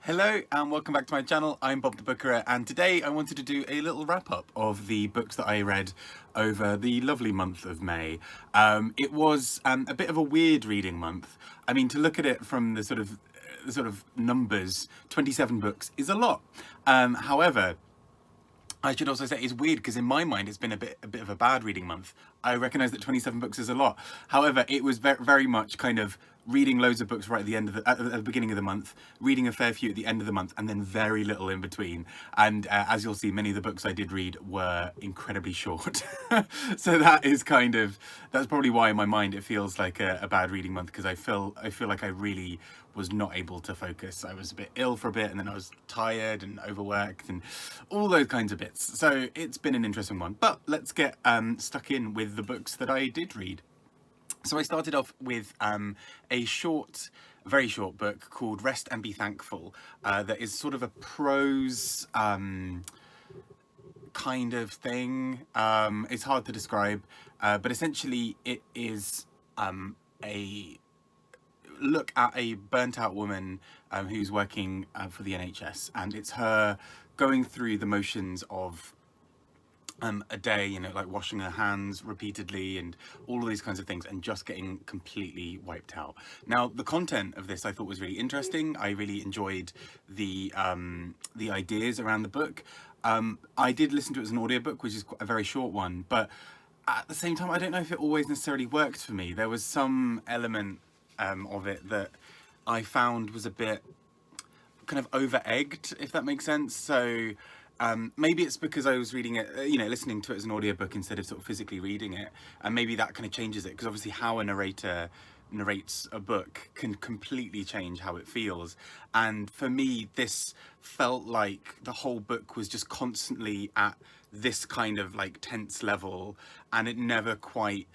Hello and welcome back to my channel. I'm Bob the Bookerer, and today I wanted to do a little wrap up of the books that I read over the lovely month of May. It was a bit of a weird reading month. I mean, to look at it from the sort of numbers, 27 books is a lot. However, I should also say it's weird because in my mind it's been a bit of a bad reading month. I recognise that 27 books is a lot. However, it was very much kind of reading loads of books right at the end of at the beginning of the month, reading a fair few at the end of the month, and then very little in between. And as you'll see, many of the books I did read were incredibly short. So that's probably why in my mind it feels like a bad reading month, because I feel like I really was not able to focus. I was a bit ill for a bit, and then I was tired and overworked and all those kinds of bits. So it's been an interesting one. But let's get stuck in with the books that I did read. So I started off with a very short book called Rest and Be Thankful, that is sort of a prose kind of thing. It's hard to describe, but essentially it is a look at a burnt out woman who's working for the NHS, and it's her going through the motions of a day, you know, like washing her hands repeatedly and all of these kinds of things, and just getting completely wiped out. Now, the content of this I thought was really interesting. I really enjoyed the ideas around the book. I did listen to it as an audiobook, which is a very short one, but at the same time, I don't know if it always necessarily worked for me. There was some element of it that I found was a bit kind of over-egged, if that makes sense. So maybe it's because I was reading it, listening to it as an audiobook instead of sort of physically reading it, and maybe that kind of changes it, because obviously how a narrator narrates a book can completely change how it feels. And for me, this felt like the whole book was just constantly at this kind of like tense level, and it never quite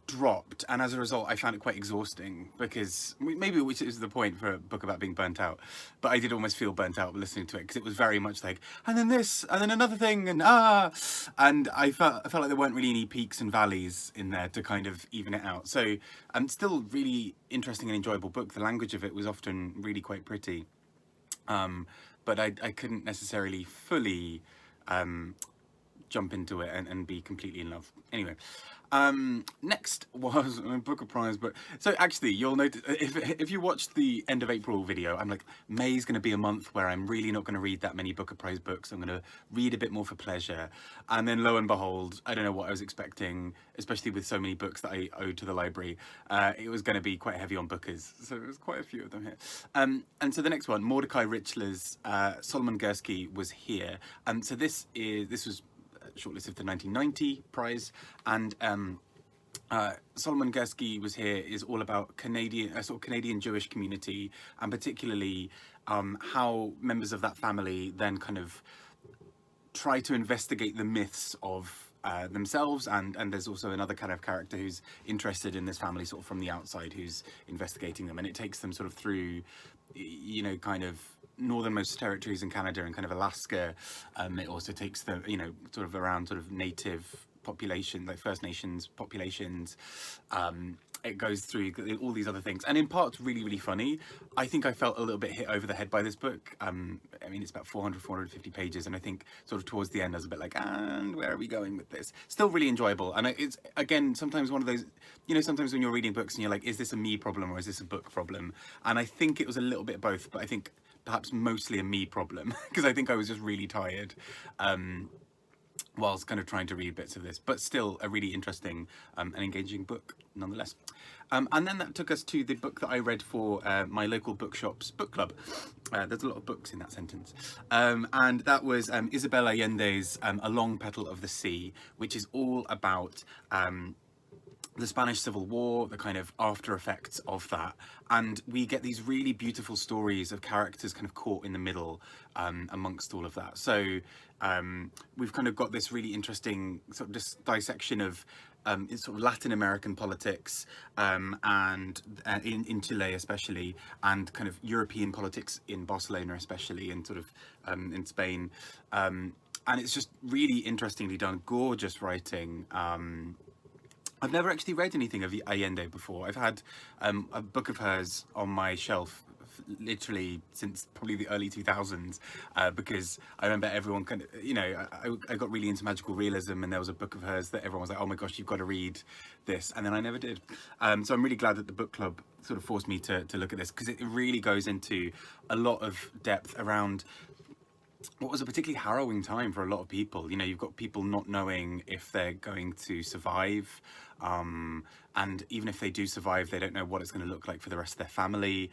dropped, and as a result I found it quite exhausting, because maybe, which is the point for a book about being burnt out, but I did almost feel burnt out listening to it, because it was very much like, and then this, and then another thing, and I felt like there weren't really any peaks and valleys in there to kind of even it out. So still really interesting and enjoyable book. The language of it was often really quite pretty, but I couldn't necessarily fully jump into it and be completely in love. Anyway, next was a Booker Prize book. So actually, you'll notice, if you watched the end of April video, I'm like, May's going to be a month where I'm really not going to read that many Booker Prize books. I'm going to read a bit more for pleasure. And then lo and behold, I don't know what I was expecting, especially with so many books that I owed to the library. It was going to be quite heavy on Bookers. So there was quite a few of them here. And so the next one, Mordecai Richler's Solomon Gursky was here. So this was shortlisted for the 1990 prize, and Solomon Gursky was here is all about Canadian Jewish community, and particularly how members of that family then kind of try to investigate the myths of themselves, and there's also another kind of character who's interested in this family sort of from the outside, who's investigating them, and it takes them sort of through, kind of northernmost territories in Canada and kind of Alaska. It also takes them, sort of around sort of native population, like First Nations populations. It goes through all these other things, and in part it's really funny. I think I felt a little bit hit over the head by this book. I mean, it's about 450 pages, and I think sort of towards the end I was a bit like, and where are we going with this? Still really enjoyable, and it's, again, sometimes one of those, sometimes when you're reading books and you're like, is this a me problem or is this a book problem? And I think it was a little bit both, but I think perhaps mostly a me problem, because I think I was just really tired whilst kind of trying to read bits of this, but still a really interesting and engaging book nonetheless. And then that took us to the book that I read for my local bookshop's book club. There's a lot of books in that sentence. And that was Isabel Allende's A Long Petal of the Sea, which is all about the Spanish Civil War, the kind of after effects of that, and we get these really beautiful stories of characters kind of caught in the middle amongst all of that. So we've kind of got this really interesting sort of dissection of sort of Latin American politics, and in Chile especially, and kind of European politics in Barcelona especially, and sort of in Spain, and it's just really interestingly done, gorgeous writing. I've never actually read anything of Allende before. I've had a book of hers on my shelf literally since probably the early 2000s, because I remember everyone kind of, you know, I got really into magical realism, and there was a book of hers that everyone was like, oh my gosh, you've got to read this, and then I never did. So I'm really glad that the book club sort of forced me to look at this, because it really goes into a lot of depth around what was a particularly harrowing time for a lot of people. You know, you've got people not knowing if they're going to survive, and even if they do survive, they don't know what it's going to look like for the rest of their family.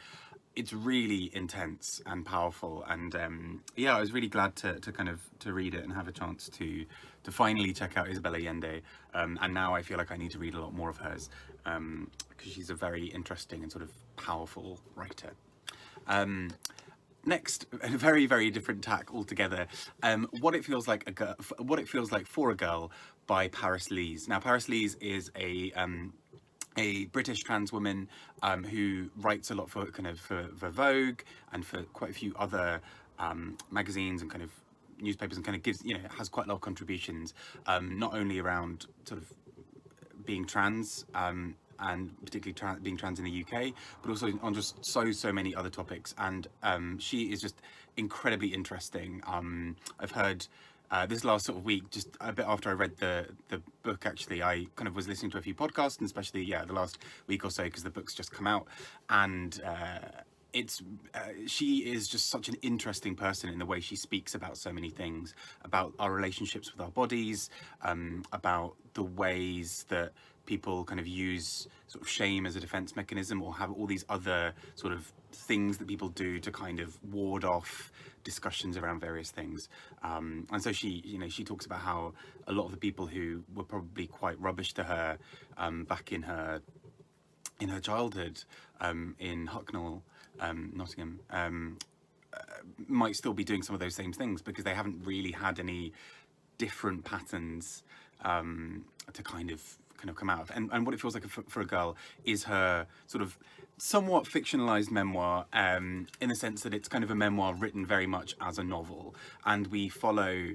It's really intense and powerful, and yeah, I was really glad to read it and have a chance to finally check out Isabel Allende, and now I feel like I need to read a lot more of hers, because she's a very interesting and sort of powerful writer. Next, a very, very different tack altogether. What It Feels Like for a Girl by Paris Lees. Now, Paris Lees is a British trans woman who writes a lot for for Vogue and for quite a few other magazines and kind of newspapers, and kind of gives, you know, has quite a lot of contributions, not only around sort of being trans, and particularly being trans in the UK, but also on just so many other topics. And she is just incredibly interesting. I've heard this last sort of week, just a bit after I read the book, actually, I kind of was listening to a few podcasts, and especially, yeah, the last week or so, because the book's just come out, and she is just such an interesting person in the way she speaks about so many things, about our relationships with our bodies, about the ways that people kind of use sort of shame as a defense mechanism, or have all these other sort of things that people do to kind of ward off discussions around various things. And so she, you know, she talks about how a lot of the people who were probably quite rubbish to her back in her childhood, in Hucknall, Nottingham, might still be doing some of those same things, because they haven't really had any different patterns to kind of come out of. And What It Feels Like for a Girl is her sort of somewhat fictionalized memoir, in the sense that it's kind of a memoir written very much as a novel, and we follow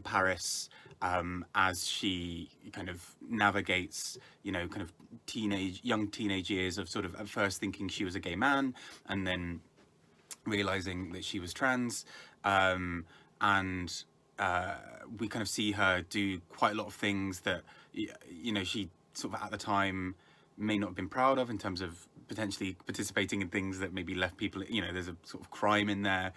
Paris as she kind of navigates, you know, kind of young teenage years of sort of at first thinking she was a gay man, and then realizing that she was trans, and we kind of see her do quite a lot of things that, you know, she sort of at the time may not have been proud of, in terms of potentially participating in things that maybe left people, you know, there's a sort of crime in there.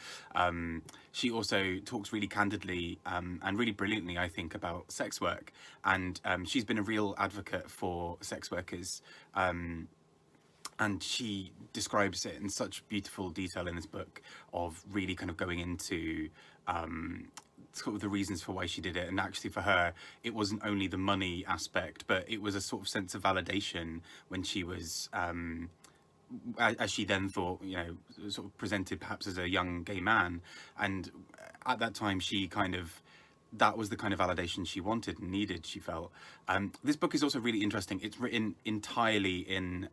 She also talks really candidly and really brilliantly, I think, about sex work, and she's been a real advocate for sex workers, and she describes it in such beautiful detail in this book, of really kind of going into sort of the reasons for why she did it. And actually for her, it wasn't only the money aspect, but it was a sort of sense of validation when she was, as she then thought, you know, sort of presented perhaps as a young gay man. And at that time, she kind of, that was the kind of validation she wanted and needed, she felt. This book is also really interesting. It's written entirely in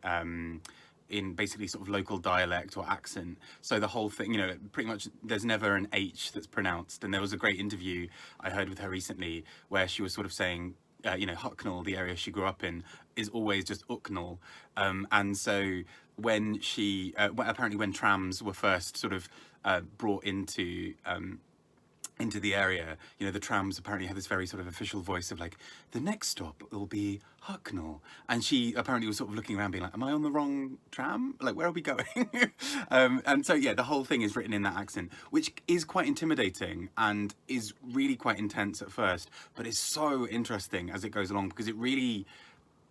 basically sort of local dialect or accent. So the whole thing, you know, pretty much there's never an H that's pronounced. And there was a great interview I heard with her recently where she was sort of saying, you know, Hucknall, the area she grew up in, is always just Ucknall. And so when she, apparently when trams were first sort of brought into the area, you know, the trams apparently had this very sort of official voice of like, the next stop will be Hucknall. And she apparently was sort of looking around being like, am I on the wrong tram? Like, where are we going? And so, yeah, the whole thing is written in that accent, which is quite intimidating and is really quite intense at first, but it's so interesting as it goes along, because it really,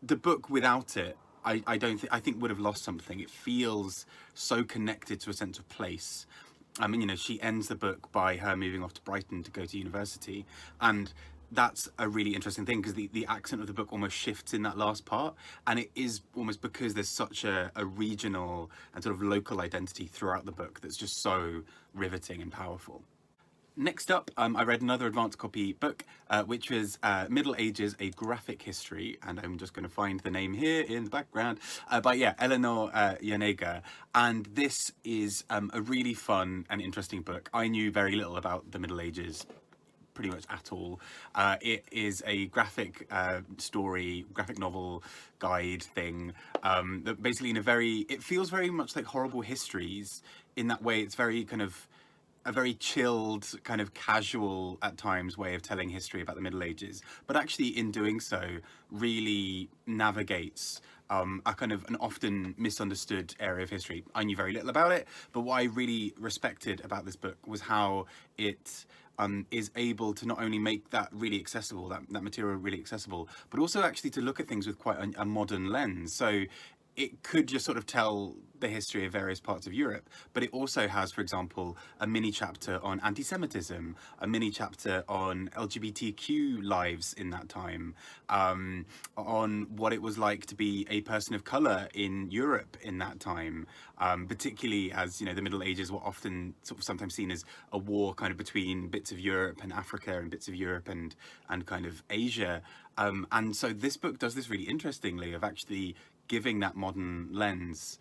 the book without it, I think would have lost something. It feels so connected to a sense of place. I mean, you know, she ends the book by her moving off to Brighton to go to university, and that's a really interesting thing, because the accent of the book almost shifts in that last part, and it is almost because there's such a regional and sort of local identity throughout the book that's just so riveting and powerful. Next up, I read another advanced copy book, which was Middle Ages, A Graphic History, and I'm just going to find the name here in the background, by, yeah, Eleanor Janega. And this is a really fun and interesting book. I knew very little about the Middle Ages pretty much at all. It is a graphic graphic novel guide thing, that basically it feels very much like Horrible Histories in that way. It's very kind of a very chilled, kind of casual at times way of telling history about the Middle Ages, but actually in doing so really navigates a kind of an often misunderstood area of history. I knew very little about it, but what I really respected about this book was how it is able to not only make that really accessible, that material really accessible, but also actually to look at things with quite a modern lens. So it could just sort of tell the history of various parts of Europe, but it also has, for example, a mini chapter on anti-Semitism, a mini chapter on LGBTQ lives in that time, on what it was like to be a person of colour in Europe in that time, particularly as, you know, the Middle Ages were often sort of sometimes seen as a war kind of between bits of Europe and Africa and bits of Europe and kind of Asia. And so this book does this really interestingly of actually giving that modern lens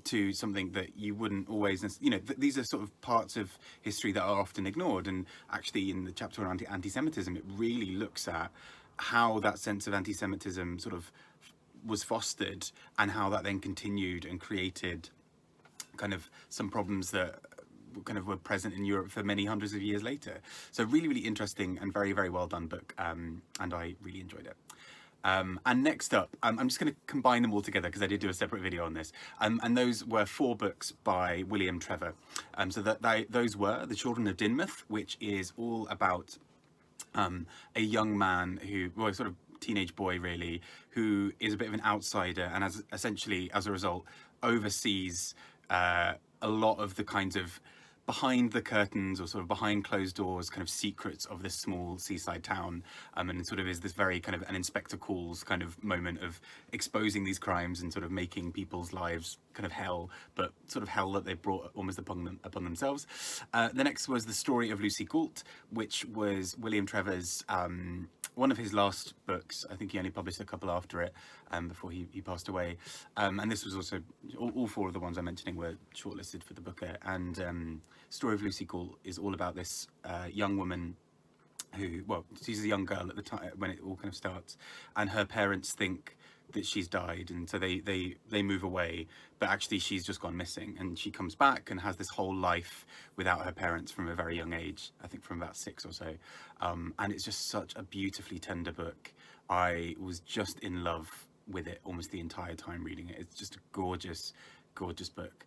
to something that you wouldn't always, you know, these are sort of parts of history that are often ignored. And actually in the chapter on anti-Semitism, it really looks at how that sense of anti-Semitism sort of was fostered and how that then continued and created kind of some problems that kind of were present in Europe for many hundreds of years later. So really, really interesting and very, very well done book, and I really enjoyed it. And next up, I'm just going to combine them all together because I did do a separate video on this. And those were 4 books by William Trevor. So those were The Children of Dynmouth, which is all about a young man who, well, sort of teenage boy really, who is a bit of an outsider and essentially, as a result, oversees a lot of the kinds of behind the curtains or sort of behind closed doors kind of secrets of this small seaside town, and it sort of is this very kind of an Inspector Calls kind of moment of exposing these crimes and sort of making people's lives kind of hell, but sort of hell that they brought almost upon themselves. The next was The Story of Lucy Gault, which was William Trevor's one of his last books. I think he only published a couple after it before he passed away. And this was also, all 4 of the ones I'm mentioning were shortlisted for the Booker. And Story of Lucy Gault is all about this young woman who, well, she's a young girl at the time when it all kind of starts, and her parents think that she's died, and so they move away, but actually she's just gone missing, and she comes back and has this whole life without her parents from a very young age, I think from about 6 or so. And it's just such a beautifully tender book. I was just in love with it almost the entire time reading it. It's just a gorgeous book.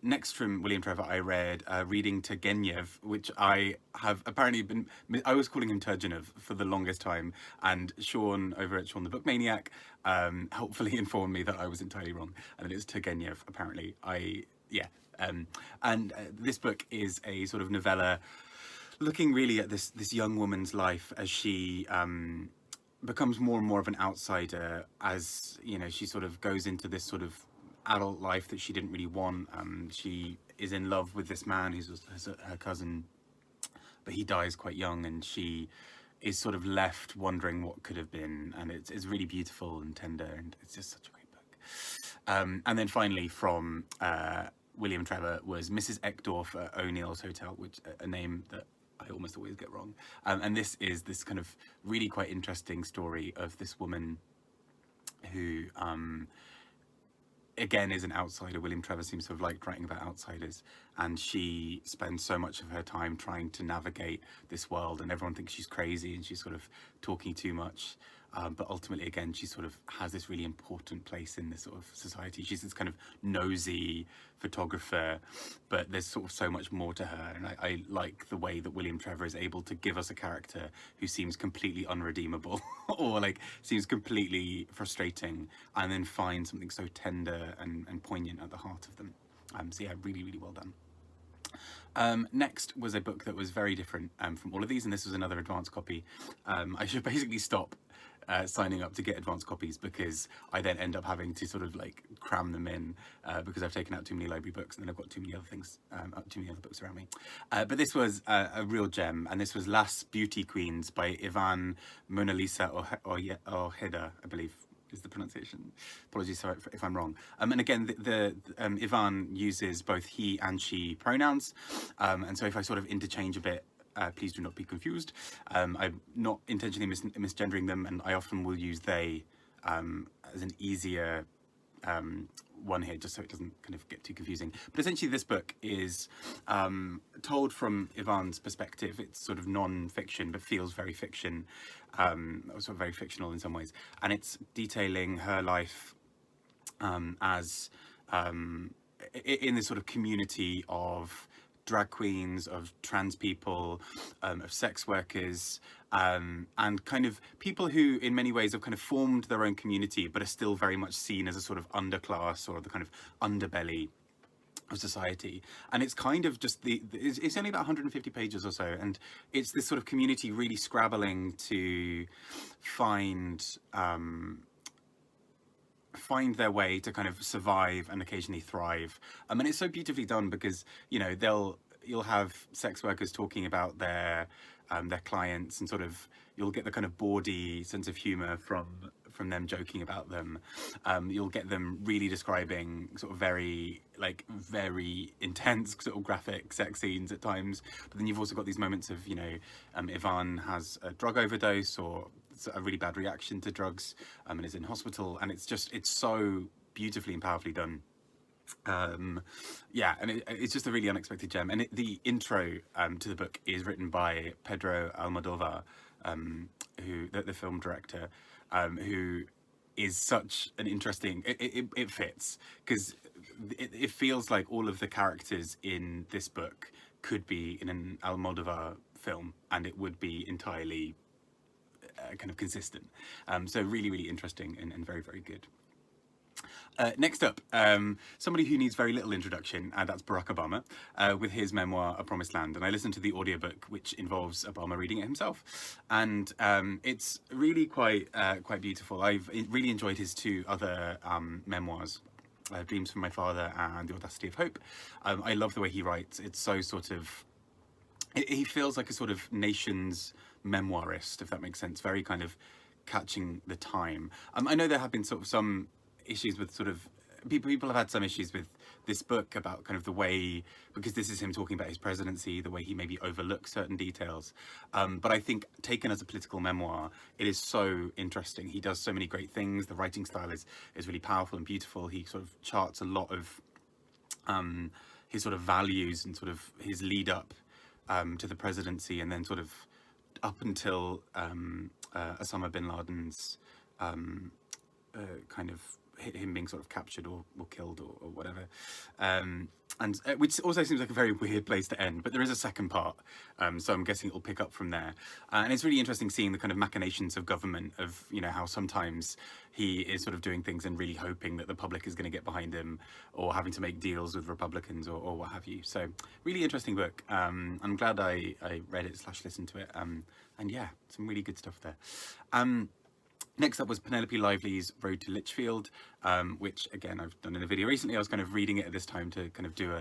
Next from William Trevor, I read Reading Turgenev, which I have apparently been, I was calling him Turgenev for the longest time, and Sean over at Sean the Book Maniac helpfully informed me that I was entirely wrong, and that it's Turgenev apparently. This book is a sort of novella looking really at this young woman's life as she becomes more and more of an outsider, as, you know, she sort of goes into this sort of adult life that she didn't really want. She is in love with this man who's her cousin, but he dies quite young, and she is sort of left wondering what could have been. And it's really beautiful and tender, and it's just such a great book. And then finally from William Trevor was Mrs. Eckdorf at O'Neill's Hotel, which a name that I almost always get wrong. And this is this kind of really quite interesting story of this woman who again is an outsider. William Trevor seems to have liked writing about outsiders, and she spends so much of her time trying to navigate this world, and everyone thinks she's crazy and she's sort of talking too much, but ultimately again she sort of has this really important place in this sort of society. She's this kind of nosy photographer, but there's sort of so much more to her, and I like the way that William Trevor is able to give us a character who seems completely unredeemable or like seems completely frustrating, and then find something so tender and poignant at the heart of them. So yeah, really, really well done. Next was a book that was very different from all of these, and this was another advanced copy. I should basically stop signing up to get advanced copies, because I then end up having to sort of like cram them in because I've taken out too many library books, and then I've got too many other things, too many other books around me. But this was a real gem, and this was Las Beauty Queens by Ivan Monalisa Ojeda, I believe is the pronunciation. Apologies if I'm wrong. And again, the Ivan uses both he and she pronouns, and so if I sort of interchange a bit please do not be confused. I'm not intentionally misgendering them, and I often will use they as an easier one here, just so it doesn't kind of get too confusing. But essentially this book is told from Ivan's perspective. It's sort of non-fiction but feels very fiction, sort of very fictional in some ways, and it's detailing her life as in this sort of community of drag queens, of trans people, of sex workers, and kind of people who in many ways have kind of formed their own community but are still very much seen as a sort of underclass or the kind of underbelly of society. And it's kind of just it's only about 150 pages or so, and it's this sort of community really scrabbling to find their way to kind of survive and occasionally thrive. And it's so beautifully done because, you know, you'll have sex workers talking about their clients, and sort of you'll get the kind of bawdy sense of humor from them joking about them. You'll get them really describing sort of very intense sort of graphic sex scenes at times. But then you've also got these moments of, you know, Ivan has a drug overdose or a really bad reaction to drugs, and is in hospital, and it's so beautifully and powerfully done. Yeah, and it's just a really unexpected gem. And the intro to the book is written by Pedro Almodovar, who the film director, who is such an interesting. It fits because it feels like all of the characters in this book could be in an Almodovar film, and it would be entirely kind of consistent. So really, really interesting and very, very good. Next up, somebody who needs very little introduction, and that's Barack Obama, with his memoir, A Promised Land. And I listened to the audiobook, which involves Obama reading it himself. And it's really quite beautiful. I've really enjoyed his two other memoirs, Dreams from My Father and The Audacity of Hope. I love the way he writes. It's so sort of... He feels like a sort of nation's memoirist, if that makes sense. Very kind of catching the time. I know there have been sort of some issues with sort of people have had some issues with this book about kind of the way, because this is him talking about his presidency, the way he maybe overlooks certain details, but I think taken as a political memoir, it is so interesting. He does so many great things. The writing style is really powerful and beautiful. He sort of charts a lot of his sort of values and sort of his lead up to the presidency, and then sort of up until Osama bin Laden's kind of him being sort of captured or killed or whatever, and which also seems like a very weird place to end, but there is a second part, so I'm guessing it will pick up from there. And it's really interesting seeing the kind of machinations of government, of, you know, how sometimes he is sort of doing things and really hoping that the public is going to get behind him, or having to make deals with Republicans or what have you. So really interesting book. I'm glad I read it / listened to it, and yeah, some really good stuff there. Next up was Penelope Lively's Road to Lichfield, which again I've done in a video recently. I was kind of reading it at this time to kind of do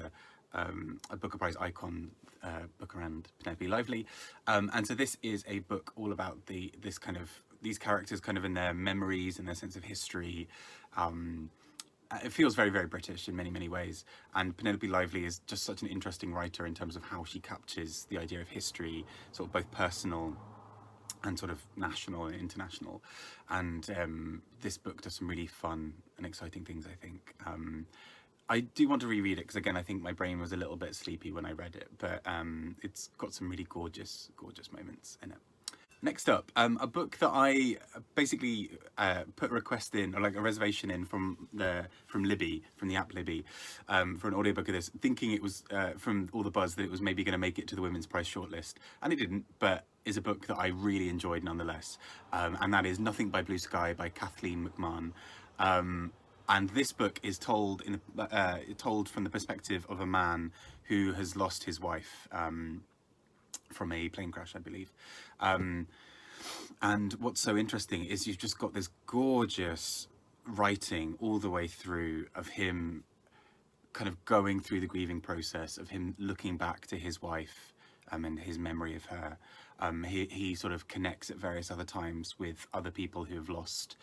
a Booker Prize icon book around Penelope Lively, and so this is a book all about these characters kind of in their memories and their sense of history. It feels very, very British in many, many ways, and Penelope Lively is just such an interesting writer in terms of how she captures the idea of history, sort of both personal and sort of national and international. And this book does some really fun and exciting things, I think. I do want to reread it because, again, I think my brain was a little bit sleepy when I read it, but it's got some really gorgeous, gorgeous moments in it. Next up, a book that I basically put a request in, or like a reservation in from Libby, from the app Libby, for an audiobook of this, thinking it was, from all the buzz, that it was maybe going to make it to the Women's Prize shortlist. And it didn't, but is a book that I really enjoyed nonetheless. And that is Nothing by Blue Sky by Kathleen MacMahon. And this book is told from the perspective of a man who has lost his wife from a plane crash, I believe. And what's so interesting is you've just got this gorgeous writing all the way through of him kind of going through the grieving process, of him looking back to his wife and his memory of her. He sort of connects at various other times with other people who have lost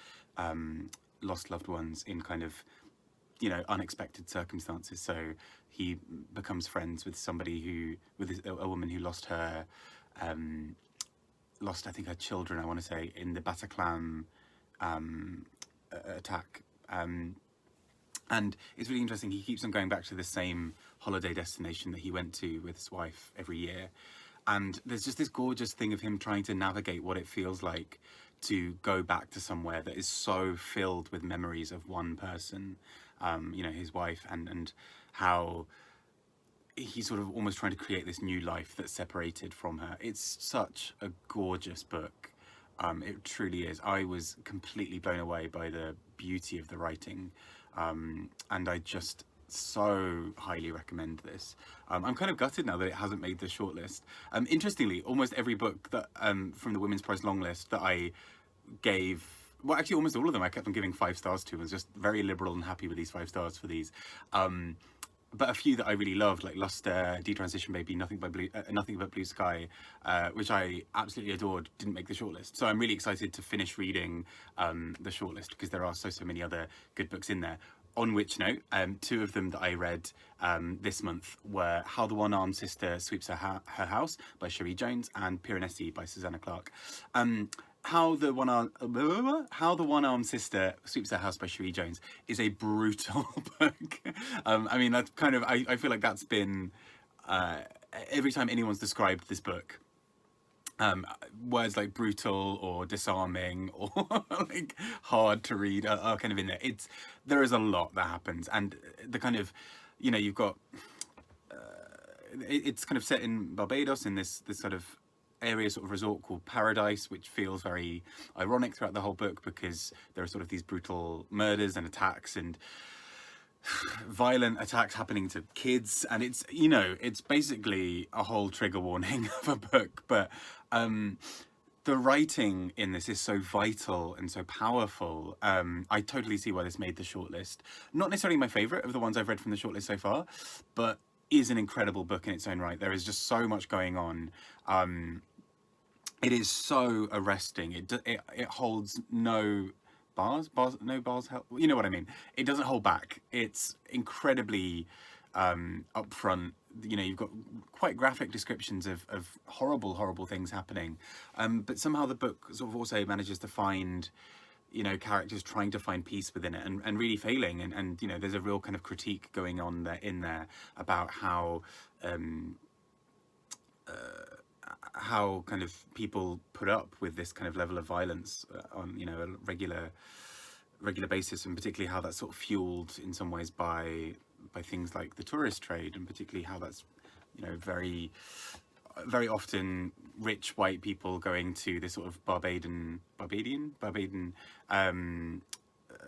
loved ones in kind of, you know, unexpected circumstances. So he becomes friends with somebody a woman who lost her lost, I think, her children, I want to say, in the Bataclan attack. And it's really interesting. He keeps on going back to the same holiday destination that he went to with his wife every year. And there's just this gorgeous thing of him trying to navigate what it feels like to go back to somewhere that is so filled with memories of one person, you know, his wife, and how he's sort of almost trying to create this new life that's separated from her. It's such a gorgeous book. It truly is. I was completely blown away by the beauty of the writing, and I just so highly recommend this. I'm kind of gutted now that it hasn't made the shortlist. Interestingly, almost every book that from the Women's Prize long list that I gave, well, actually almost all of them I kept on giving 5 stars to. I was just very liberal and happy with these 5 stars for these. But a few that I really loved, like Luster, Detransition Baby, Nothing But Blue Sky, which I absolutely adored, didn't make the shortlist. So I'm really excited to finish reading the shortlist, because there are so many other good books in there. On which note, 2 of them that I read this month were How the One-Armed Sister Sweeps Her House by Cherie Jones and Piranesi by Susanna Clarke. How the One-Armed Sister Sweeps Her House by Cherie Jones is a brutal book. I mean, that's kind of, I feel like that's been, every time anyone's described this book, words like brutal or disarming or like hard to read are kind of in there. There is a lot that happens, and the kind of, you know, you've got, it's kind of set in Barbados, in this sort of area, sort of resort called Paradise, which feels very ironic throughout the whole book, because there are sort of these brutal murders and attacks and violent attacks happening to kids, and it's, you know, it's basically a whole trigger warning of a book. But the writing in this is so vital and so powerful. I totally see why this made the shortlist. Not necessarily my favorite of the ones I've read from the shortlist so far, but is an incredible book in its own right. There is just so much going on. It is so arresting. It holds no bars, you know what I mean. It doesn't hold back. It's incredibly upfront. You know, you've got quite graphic descriptions of horrible things happening, but somehow the book sort of also manages to find, you know, characters trying to find peace within it, and really failing, and you know, there's a real kind of critique going on there about how kind of people put up with this kind of level of violence on, you know, a regular basis, and particularly how that's sort of fueled in some ways by things like the tourist trade, and particularly how that's, you know, very often rich white people going to this sort of Barbadian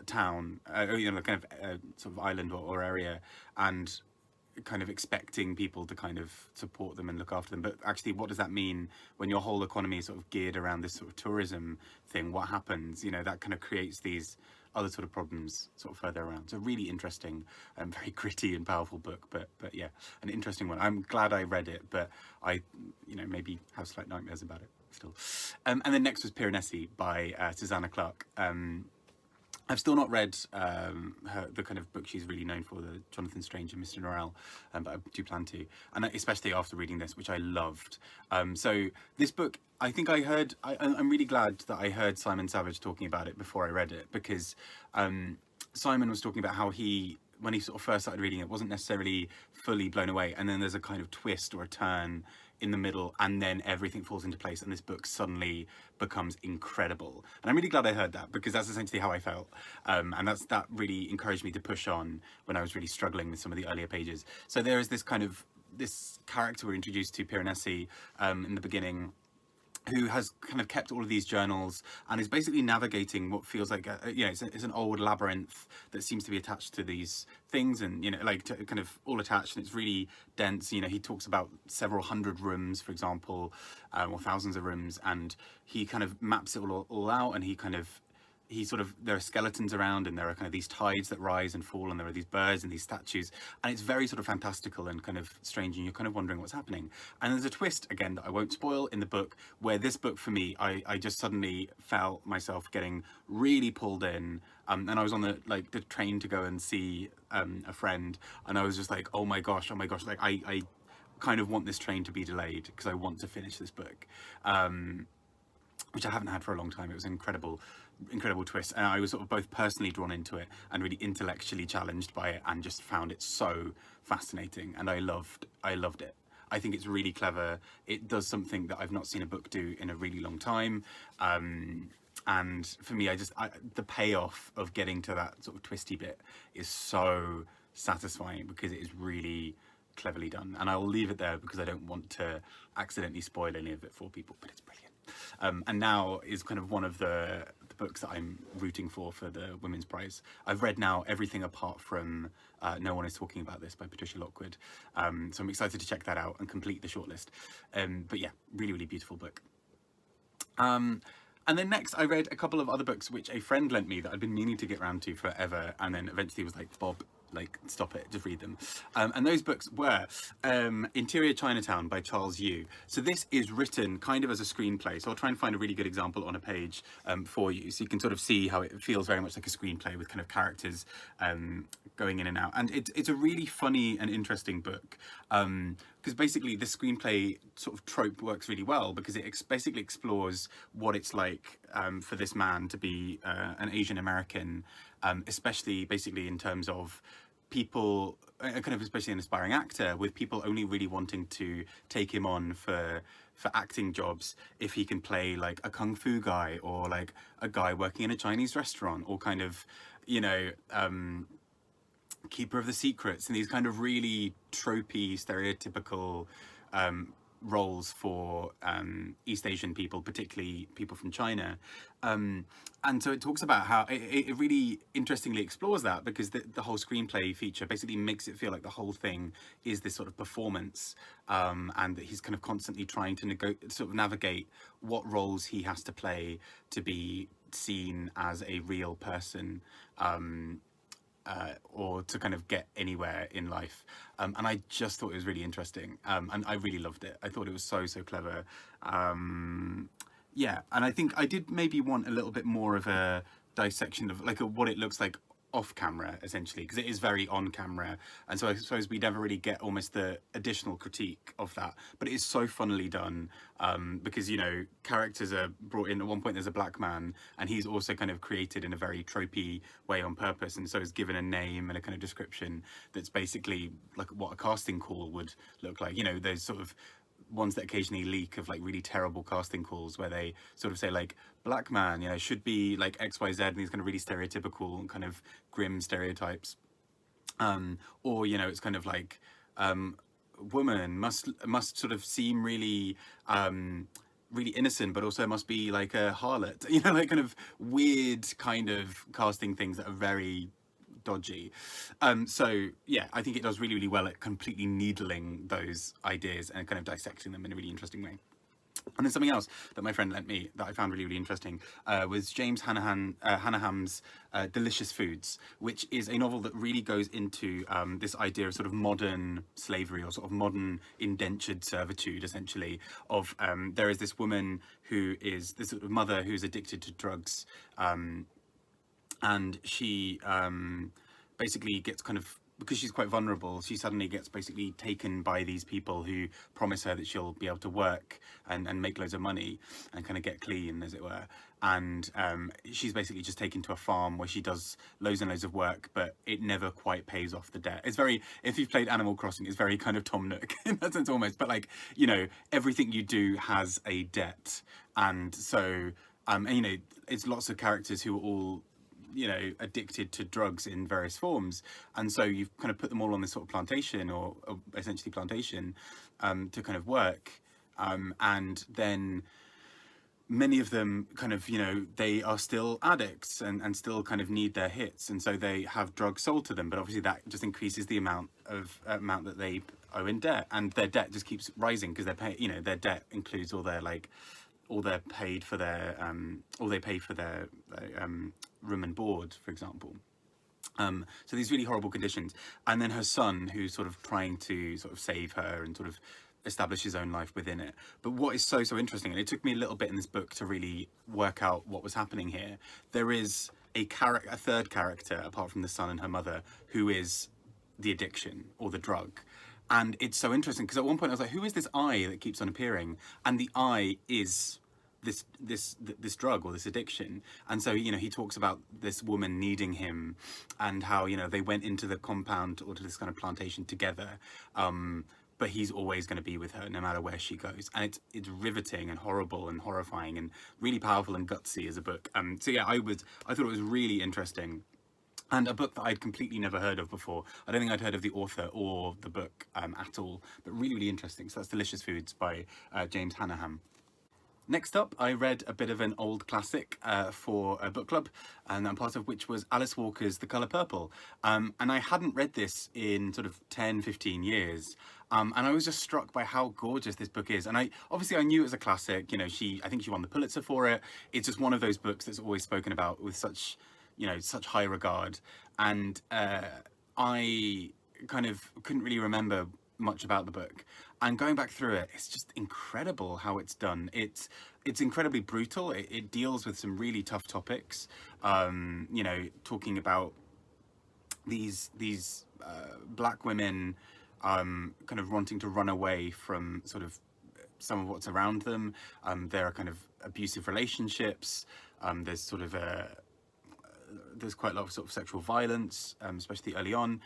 town, you know, kind of sort of island or area, and kind of expecting people to kind of support them and look after them. But actually, what does that mean when your whole economy is sort of geared around this sort of tourism thing? What happens? You know, that kind of creates these other sort of problems sort of further around. So really interesting and very gritty and powerful book, but yeah, an interesting one. I'm glad I read it, but I, you know, maybe have slight nightmares about it still. And then next was Piranesi by Susanna Clarke. I've still not read the kind of book she's really known for, the Jonathan Strange and Mr. Norrell, but I do plan to, and especially after reading this, which I loved. So this book, I think I'm really glad that I heard Simon Savage talking about it before I read it, because Simon was talking about how when he sort of first started reading it, wasn't necessarily fully blown away, and then there's a kind of twist or a turn in the middle, and then everything falls into place, and this book suddenly becomes incredible. And I'm really glad I heard that, because that's essentially how I felt, and that really encouraged me to push on when I was really struggling with some of the earlier pages. So there is this character we're introduced to, Piranesi, in the beginning, who has kind of kept all of these journals and is basically navigating what feels like it's an old labyrinth that seems to be attached to these things, and, you know, like kind of all attached, and it's really dense. You know, he talks about several hundred rooms, for example, or thousands of rooms, and he kind of maps it all out, and there are skeletons around, and there are kind of these tides that rise and fall, and there are these birds and these statues, and it's very sort of fantastical and kind of strange, and you're kind of wondering what's happening. And there's a twist, again, that I won't spoil in the book, where this book, for me, I just suddenly felt myself getting really pulled in, and I was on the train to go and see a friend, and I was just like, oh my gosh, like I kind of want this train to be delayed because I want to finish this book, which I haven't had for a long time. It was an incredible twist, and I was sort of both personally drawn into it and really intellectually challenged by it, and just found it so fascinating, and I loved it. I think it's really clever. It does something that I've not seen a book do in a really long time. And for me, the payoff of getting to that sort of twisty bit is so satisfying because it is really cleverly done. And I'll leave it there because I don't want to accidentally spoil any of it for people, but it's brilliant. And now is kind of one of the books that I'm rooting for the Women's Prize. I've read now everything apart from No One Is Talking About This by Patricia Lockwood. So I'm excited to check that out and complete the shortlist. But yeah, really, really beautiful book. And then next I read a couple of other books which a friend lent me that I'd been meaning to get around to forever, and then eventually was like, Bob, like, stop it, just read them. And those books were Interior Chinatown by Charles Yu. So this is written kind of as a screenplay, so I'll try and find a really good example on a page for you, so you can sort of see how it feels very much like a screenplay with kind of characters going in and out. And it's a really funny and interesting book, because basically the screenplay sort of trope works really well because it basically explores what it's like for this man to be an Asian American, especially basically in terms of people, kind of especially an aspiring actor, with people only really wanting to take him on for acting jobs if he can play like a kung fu guy or like a guy working in a Chinese restaurant or kind of, you know, keeper of the secrets, and these kind of really tropey, stereotypical roles for East Asian people, particularly people from China. And so it talks about how it really interestingly explores that, because the whole screenplay feature basically makes it feel like the whole thing is this sort of performance, and that he's kind of constantly trying to sort of navigate what roles he has to play to be seen as a real person, or to kind of get anywhere in life. And I just thought it was really interesting, and I really loved it. I thought it was so clever. Yeah, and I think I did maybe want a little bit more of a dissection of like what it looks like off camera, essentially, because it is very on camera, and so I suppose we never really get almost the additional critique of that, but it is so funnily done, because, you know, characters are brought in. At one point there's a black man, and he's also kind of created in a very tropey way on purpose, and so is given a name and a kind of description that's basically like what a casting call would look like. You know, there's sort of ones that occasionally leak of like really terrible casting calls where they sort of say like, black man, you know, should be like XYZ, and these kind of really stereotypical and kind of grim stereotypes, or, you know, it's kind of like woman must sort of seem really really innocent, but also must be like a harlot, you know, like kind of weird kind of casting things that are very dodgy. So yeah, I think it does really well at completely needling those ideas and kind of dissecting them in a really interesting way. And then something else that my friend lent me that I found really interesting was James Hannaham's Delicious Foods, which is a novel that really goes into this idea of sort of modern slavery, or sort of modern indentured servitude, essentially, of there is this woman who is this sort of mother who's addicted to drugs, and she basically gets kind of, because she's quite vulnerable, she suddenly gets basically taken by these people who promise her that she'll be able to work and make loads of money and kind of get clean, as it were. And she's basically just taken to a farm where she does loads and loads of work, but it never quite pays off the debt. It's very, if you've played Animal Crossing, it's very kind of Tom Nook in that sense almost, but like, you know, everything you do has a debt. And so, and, you know, it's lots of characters who are all, you know, addicted to drugs in various forms, and so you've kind of put them all on this sort of plantation, or essentially plantation, to kind of work, and then many of them kind of, you know, they are still addicts and still kind of need their hits, and so they have drugs sold to them, but obviously that just increases the amount that they owe in debt, and their debt just keeps rising because they're paying, you know, their debt includes all their like, all they pay for their room and board, for example. So these really horrible conditions, and then her son, who's sort of trying to sort of save her and sort of establish his own life within it. But what is so interesting, and it took me a little bit in this book to really work out what was happening here, there is a third character apart from the son and her mother, who is the addiction or the drug. And it's so interesting because at one point I was like, who is this eye that keeps on appearing? And the eye is this drug or this addiction. And so, you know, he talks about this woman needing him, and how, you know, they went into the compound or to this kind of plantation together, but he's always going to be with her no matter where she goes. And it's riveting and horrible and horrifying and really powerful and gutsy as a book. So yeah, I thought it was really interesting. And a book that I'd completely never heard of before. I don't think I'd heard of the author or the book at all, but really, really interesting. So that's Delicious Foods by James Hannaham. Next up, I read a bit of an old classic for a book club, and I'm part of which was Alice Walker's The Colour Purple. And I hadn't read this in sort of 10, 15 years. And I was just struck by how gorgeous this book is. And I knew it was a classic. You know, I think she won the Pulitzer for it. It's just one of those books that's always spoken about with such, you know, such high regard. And I kind of couldn't really remember much about the book, and going back through it, it's just incredible how it's done. It's incredibly brutal. It deals with some really tough topics, you know, talking about these black women kind of wanting to run away from sort of some of what's around them. There are kind of abusive relationships. There's sort of there's quite a lot of sort of sexual violence, especially early on.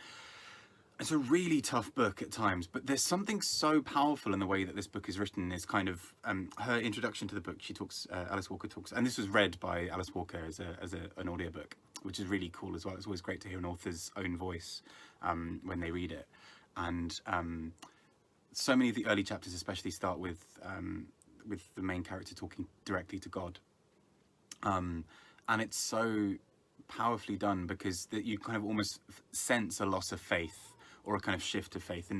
It's a really tough book at times, but there's something so powerful in the way that this book is written. Is kind of her introduction to the book. She talks, Alice Walker talks, and this was read by Alice Walker as an audiobook, which is really cool as well. It's always great to hear an author's own voice when they read it. And so many of the early chapters especially start with the main character talking directly to God. And it's so powerfully done because that you kind of almost sense a loss of faith or a kind of shift of faith,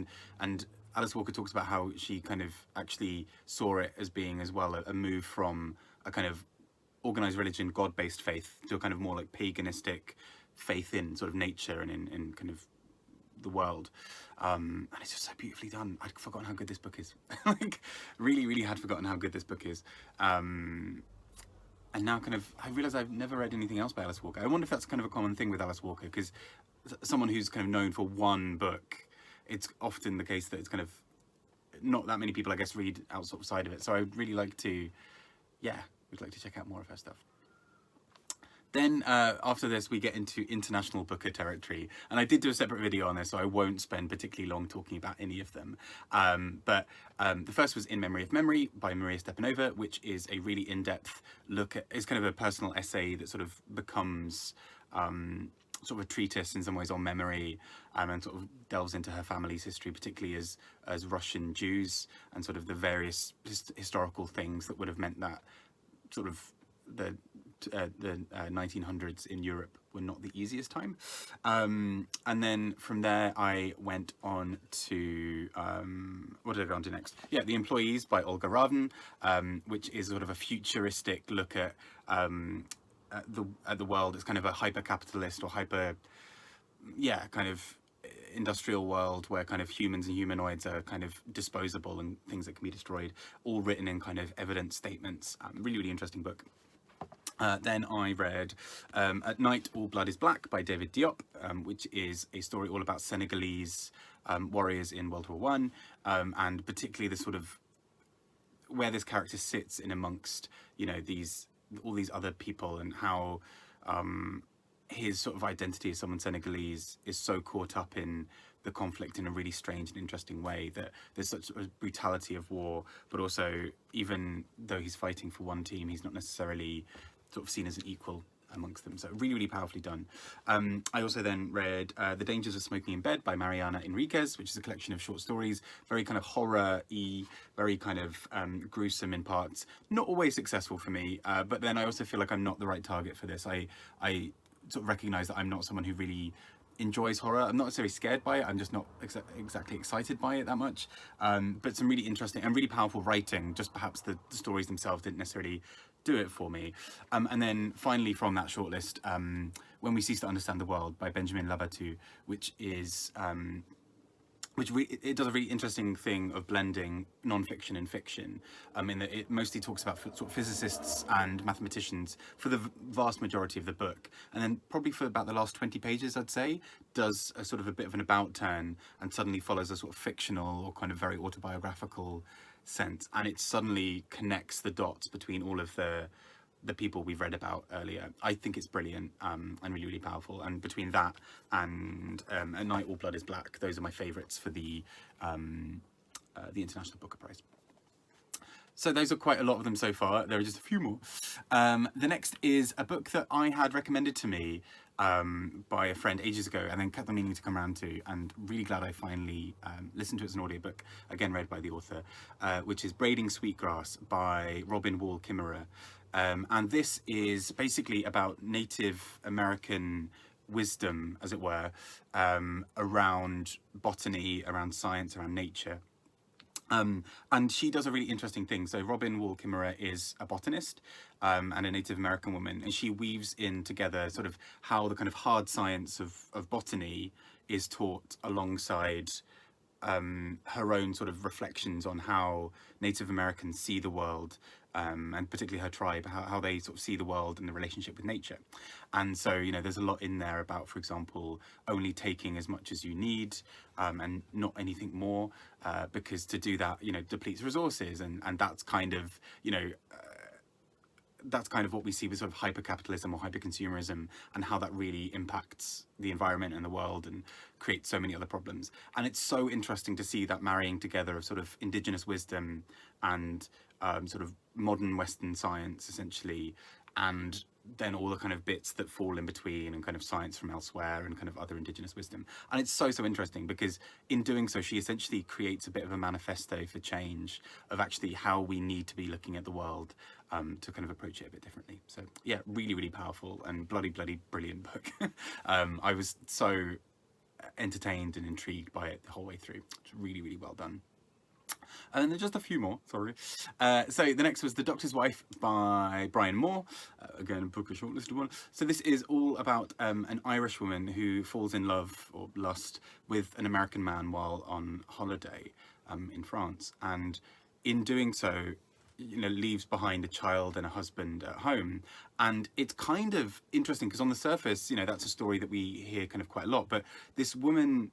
and Alice Walker talks about how she kind of actually saw it as being as well a move from a kind of organized religion, God-based faith, to a kind of more like paganistic faith in sort of nature and in kind of the world. And it's just so beautifully done. I'd forgotten how good this book is. Like, really, really had forgotten how good this book is. And now kind of, I realise I've never read anything else by Alice Walker. I wonder if that's kind of a common thing with Alice Walker, because someone who's kind of known for one book, it's often the case that it's kind of not that many people, I guess, read outside of it. So I'd really like to, would like to check out more of her stuff. Then after this, we get into international booker territory. And I did do a separate video on this, so I won't spend particularly long talking about any of them. But the first was In Memory of Memory by Maria Stepanova, which is a really in-depth look at, it's kind of a personal essay that sort of becomes sort of a treatise in some ways on memory, and sort of delves into her family's history, particularly as Russian Jews, and sort of the various historical things that would have meant that sort of the 1900s in Europe were not the easiest time. And then from there I went on to what did I go on to next? Yeah, The Employees by Olga Ravn, which is sort of a futuristic look at the world. It's kind of a hyper-capitalist or kind of industrial world where kind of humans and humanoids are kind of disposable and things that can be destroyed, all written in kind of evidence statements. Really, really interesting book. Then I read At Night All Blood is Black by David Diop, which is a story all about Senegalese warriors in World War One, and particularly the sort of where this character sits in amongst, you know, all these other people, and how his sort of identity as someone Senegalese is so caught up in the conflict in a really strange and interesting way, that there's such a brutality of war, but also even though he's fighting for one team, he's not necessarily sort of seen as an equal amongst them. So really, really powerfully done. I also then read The Dangers of Smoking in Bed by Mariana Enriquez, which is a collection of short stories, very kind of horror-y, very kind of gruesome in parts. Not always successful for me, but then I also feel like I'm not the right target for this. I sort of recognise that I'm not someone who really enjoys horror. I'm not necessarily scared by it, I'm just not exactly excited by it that much. But some really interesting and really powerful writing, just perhaps the stories themselves didn't necessarily do it for me. And then finally from that shortlist, When We Cease to Understand the World by Benjamin Labatut, which is which it does a really interesting thing of blending non-fiction and fiction, in that it mostly talks about sort of physicists and mathematicians for the vast majority of the book, and then probably for about the last 20 pages, I'd say, does a sort of a bit of an about turn and suddenly follows a sort of fictional or kind of very autobiographical sense, and it suddenly connects the dots between all of the people we've read about earlier. I think it's brilliant, and really, really powerful. And between that and At Night All Blood is Black, those are my favourites for the International Booker Prize. So those are quite a lot of them so far. There are just a few more. The next is a book that I had recommended to me by a friend ages ago, and then kept on meaning to come around to, and really glad I finally listened to it as an audiobook, again read by the author, which is Braiding Sweetgrass by Robin Wall Kimmerer. And this is basically about Native American wisdom, as it were, around botany, around science, around nature. And she does a really interesting thing. So Robin Wall Kimmerer is a botanist and a Native American woman, and she weaves in together sort of how the kind of hard science of botany is taught alongside her own sort of reflections on how Native Americans see the world, and particularly her tribe, how they sort of see the world and the relationship with nature. And so, you know, there's a lot in there about, for example, only taking as much as you need, and not anything more, because to do that, you know, depletes resources, and that's kind of, you know, that's kind of what we see with sort of hyper-capitalism or hyper-consumerism, and how that really impacts the environment and the world and creates so many other problems. And it's so interesting to see that marrying together of sort of indigenous wisdom and sort of modern Western science, essentially, and then all the kind of bits that fall in between, and kind of science from elsewhere and kind of other indigenous wisdom. And it's so interesting because in doing so, she essentially creates a bit of a manifesto for change of actually how we need to be looking at the world, to kind of approach it a bit differently. So yeah, really, really powerful and bloody brilliant book. I was so entertained and intrigued by it the whole way through. It's really, really well done. And then just a few more, sorry. So the next was The Doctor's Wife by Brian Moore. Again, a book, a shortlisted one. So this is all about an Irish woman who falls in love or lust with an American man while on holiday in France. And in doing so, you know, leaves behind a child and a husband at home. And it's kind of interesting because on the surface, you know, that's a story that we hear kind of quite a lot. But this woman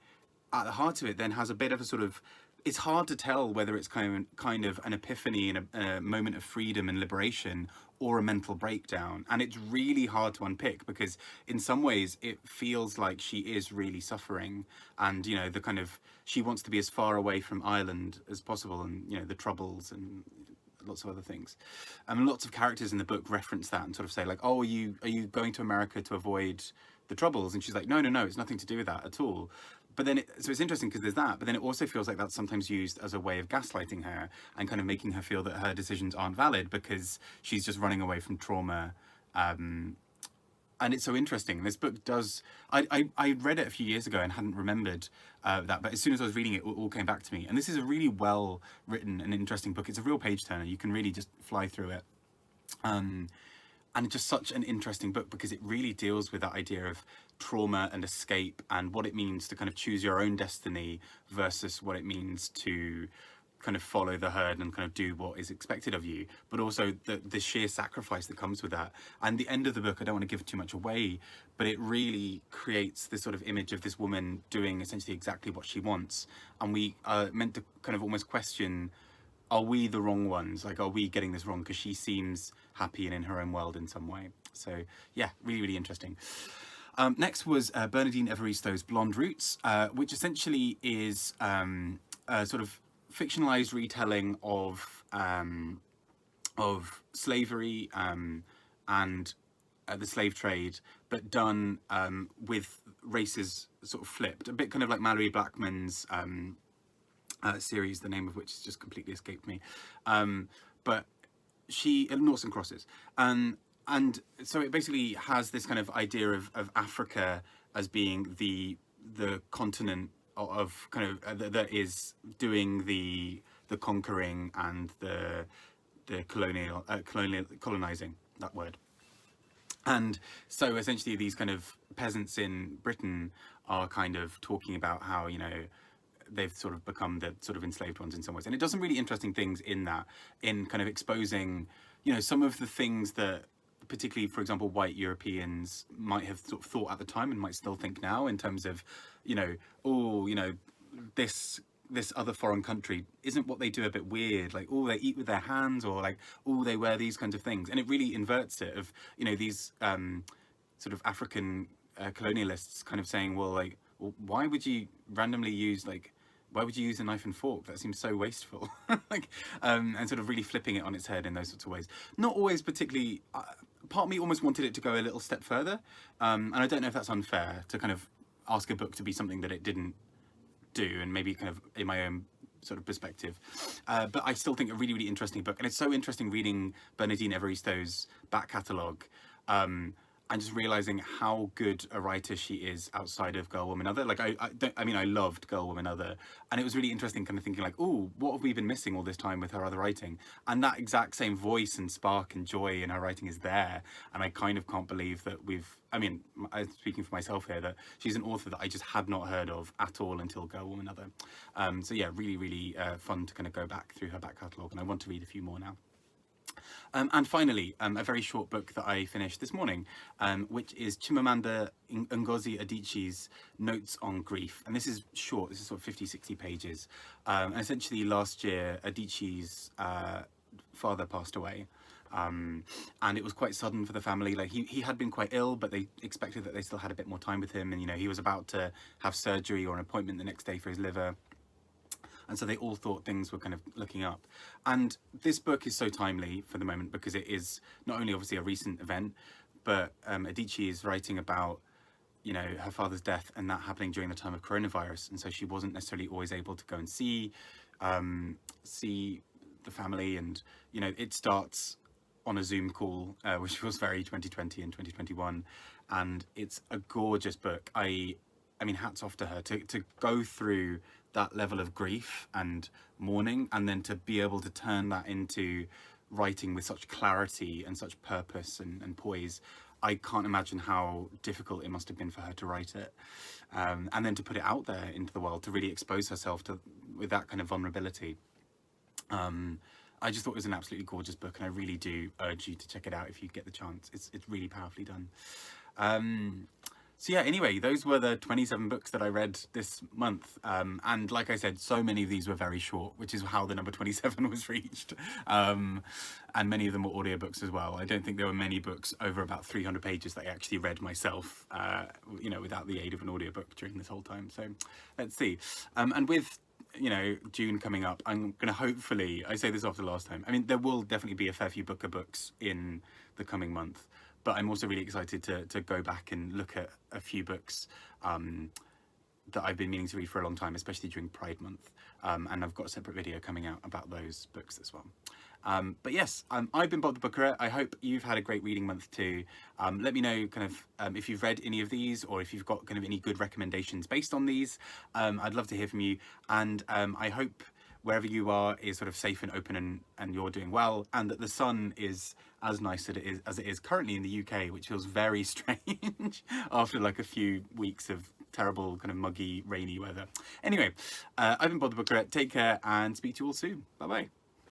at the heart of it then has a bit of a sort of, it's hard to tell whether it's kind of an epiphany and a moment of freedom and liberation, or a mental breakdown. And it's really hard to unpick because in some ways it feels like she is really suffering, and, you know, the kind of, she wants to be as far away from Ireland as possible, and, you know, the troubles and lots of other things. Lots of characters in the book reference that and sort of say like, oh, are you going to America to avoid the troubles? And she's like, no, it's nothing to do with that at all. But then, so it's interesting because there's that, but then it also feels like that's sometimes used as a way of gaslighting her and kind of making her feel that her decisions aren't valid because she's just running away from trauma. And it's so interesting. This book does, I read it a few years ago and hadn't remembered that, but as soon as I was reading it, it all came back to me. And this is a really well written and interesting book. It's a real page turner. You can really just fly through it. And it's just such an interesting book because it really deals with that idea of trauma and escape and what it means to kind of choose your own destiny versus what it means to kind of follow the herd and kind of do what is expected of you, but also the sheer sacrifice that comes with that. And the end of the book, I don't want to give too much away, but it really creates this sort of image of this woman doing essentially exactly what she wants. And we are meant to kind of almost question, are we the wrong ones? Like, are we getting this wrong? Because she seems happy and in her own world in some way. So yeah, really, really interesting. Next was Bernardine Evaristo's Blonde Roots, which essentially is a sort of fictionalized retelling of slavery and the slave trade, but done with races sort of flipped, a bit kind of like Mallory Blackman's series, the name of which has just completely escaped me. But she, Noughts and Crosses. And so it basically has this kind of idea of Africa as being the continent of kind of that is doing the conquering and the colonizing, that word. And so essentially these kind of peasants in Britain are kind of talking about how, you know, they've sort of become the sort of enslaved ones in some ways. And it does some really interesting things in that, in kind of exposing, you know, some of the things that particularly, for example, white Europeans might have sort of thought at the time and might still think now, in terms of, you know, oh, you know, this other foreign country, isn't what they do a bit weird? Like, oh, they eat with their hands, or like, oh, they wear these kinds of things. And it really inverts it of, you know, these sort of African colonialists kind of saying, well, like, well, why would you randomly use, like, why would you use a knife and fork? That seems so wasteful. Like, and sort of really flipping it on its head in those sorts of ways. Not always particularly, part of me almost wanted it to go a little step further. And I don't know if that's unfair to kind of ask a book to be something that it didn't do, and maybe kind of in my own sort of perspective. But I still think a really, really interesting book. And it's so interesting reading Bernardine Evaristo's back catalogue. And just realizing how good a writer she is outside of Girl, Woman, Other. Like, I mean, I loved Girl, Woman, Other, and it was really interesting kind of thinking like, oh, what have we been missing all this time with her other writing? And that exact same voice and spark and joy in her writing is there. And I kind of can't believe that I mean, I'm speaking for myself here, that she's an author that I just had not heard of at all until Girl, Woman, Other. So yeah, really, really fun to kind of go back through her back catalogue, and I want to read a few more now. And finally, a very short book that I finished this morning, which is Chimamanda Ngozi Adichie's Notes on Grief. And this is short, this is sort of 50, 60 pages. And essentially last year, Adichie's father passed away. And it was quite sudden for the family. Like, he had been quite ill, but they expected that they still had a bit more time with him. And, you know, he was about to have surgery or an appointment the next day for his liver. And so they all thought things were kind of looking up. And this book is so timely for the moment, because it is not only obviously a recent event, but Adichie is writing about, you know, her father's death and that happening during the time of coronavirus. And so she wasn't necessarily always able to go and see the family. And, you know, it starts on a Zoom call, which was very 2020 and 2021. And it's a gorgeous book. I mean, hats off to her to go through that level of grief and mourning, and then to be able to turn that into writing with such clarity and such purpose and poise. I can't imagine how difficult it must have been for her to write it, and then to put it out there into the world, to really expose herself to with that kind of vulnerability. I just thought it was an absolutely gorgeous book, and I really do urge you to check it out if you get the chance. It's really powerfully done. So yeah, anyway, those were the 27 books that I read this month. And like I said, so many of these were very short, which is how the number 27 was reached. And many of them were audiobooks as well. I don't think there were many books over about 300 pages that I actually read myself, you know, without the aid of an audiobook during this whole time. So let's see. And with, you know, June coming up, I'm going to hopefully, I say this after last time, I mean, there will definitely be a fair few Booker books in the coming month. But I'm also really excited to go back and look at a few books that I've been meaning to read for a long time, especially during Pride Month. And I've got a separate video coming out about those books as well. But yes, I've been Bob the Bookerer. I hope you've had a great reading month too. Let me know kind of if you've read any of these, or if you've got kind of any good recommendations based on these. I'd love to hear from you. And I hope wherever you are is sort of safe and open, and you're doing well, and that the sun is as nice as it is currently in the UK, which feels very strange after like a few weeks of terrible kind of muggy, rainy weather. Anyway, I've been Bob the Booker. Take care and speak to you all soon. Bye bye.